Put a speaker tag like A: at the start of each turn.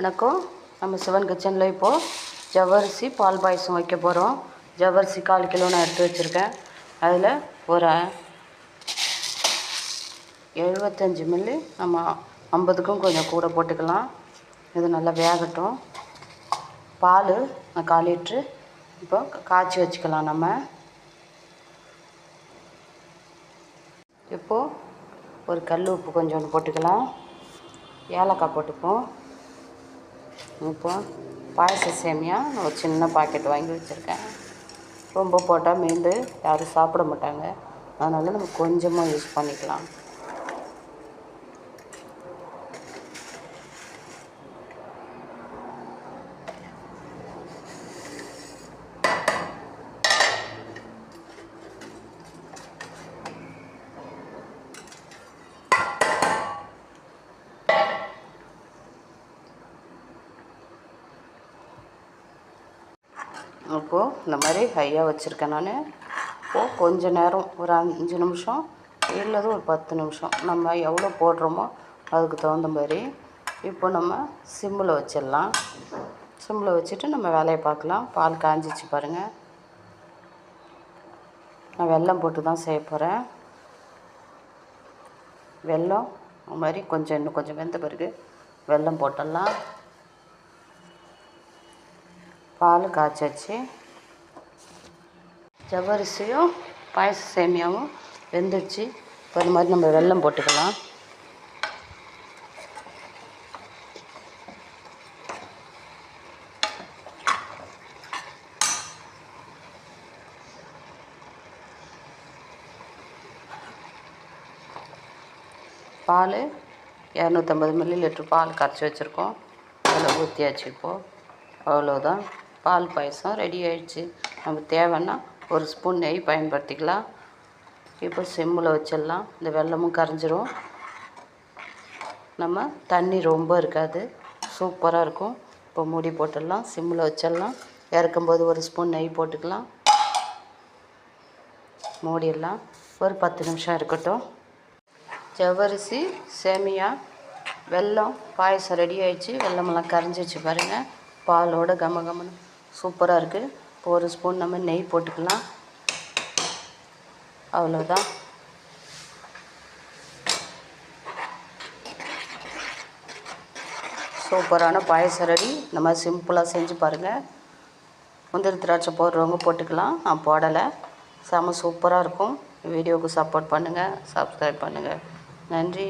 A: வணக்கம். நம்ம சிவன் கிச்சனில் இப்போது ஜவ்வரிசி பால் பாயசம் வைக்க போகிறோம். ஜவ்வரிசி 1/4 கிலோ நான் எடுத்து வச்சுருக்கேன். அதில் ஒரு 75 மில்லி நம்ம 50க்கும் கொஞ்சம் கூட போட்டுக்கலாம். இது நல்லா வேகட்டும். பால் 1/4 லிட்ரு இப்போ காய்ச்சி வச்சுக்கலாம். நம்ம இப்போது ஒரு கல் உப்பு கொஞ்சோண்டு போட்டுக்கலாம். ஏலக்காய் போட்டுப்போம். இப்போ பாயச சேமியா நான் ஒரு சின்ன பாக்கெட் வாங்கி வச்சுருக்கேன். ரொம்ப போட்டால் மீண்டு யாரும் சாப்பிட மாட்டாங்க. அதனால் நம்ம கொஞ்சமாக யூஸ் பண்ணிக்கலாம். இப்போது இந்த மாதிரி ஹையாக வச்சுருக்கேன் நான். இப்போது கொஞ்ச நேரம் ஒரு 5 நிமிஷம் இல்லது ஒரு 10 நிமிஷம் நம்ம எவ்வளோ போடுறோமோ அதுக்கு தகுந்த மாதிரி இப்போ நம்ம சிம்மில் வச்சிடலாம். சிம்மில் வச்சுட்டு நம்ம வேலையை பார்க்கலாம். பால் காஞ்சிச்சு பாருங்கள். நான் வெல்லம் போட்டு தான் செய்ய போகிறேன். வெல்லம் இந்த மாதிரி இன்னும் கொஞ்சம் வெந்த பிறகு வெல்லம் போட்டுடலாம். பால் காய்ச்சாச்சு. ஜவ்வரிசியும் பாயச சேமியாவும் வெந்துடுச்சு. இப்போ இந்த மாதிரி நம்ம வெல்லம் போட்டுக்கலாம். பால் 250 மில்லி லிட்டர் பால் கரைச்சி வச்சுருக்கோம். அதில் ஊற்றியாச்சு. இப்போது அவ்வளோதான், பால் பாயசம் ரெடி ஆயிடுச்சு. நம்ம தேவைன்னா ஒரு ஸ்பூன் நெய் பயன்படுத்திக்கலாம். இப்போ சிம்மில் வச்சிடலாம். இந்த வெல்லமும் கரைஞ்சிரும். நம்ம தண்ணி ரொம்ப இருக்காது, சூப்பராக இருக்கும். இப்போ மூடி போட்டுடலாம். சிம்மில் வச்சிடலாம். இறக்கும்போது ஒரு ஸ்பூன் நெய் போட்டுக்கலாம். மூடிடலாம். ஒரு 10 நிமிஷம் இருக்கட்டும். ஜவ்வரிசி சேமியா வெல்லம் பாயசம் ரெடி ஆயிடுச்சு. வெல்லமெல்லாம் கரைஞ்சிச்சு பாருங்கள். பாலோட கமகமன்னு சூப்பராக இருக்குது. இப்போ ஒரு ஸ்பூன் நம்ம நெய் போட்டுக்கலாம். அவ்வளோதான். சூப்பரான பாயசம் ரெடி. இந்த மாதிரி சிம்பிளாக செஞ்சு பாருங்கள். முந்திரி திராட்சை போடுறவங்க போட்டுக்கலாம். நான் போடலை. செம சூப்பராக இருக்கும். வீடியோவுக்கு சப்போர்ட் பண்ணுங்கள், சப்ஸ்கிரைப் பண்ணுங்கள். நன்றி.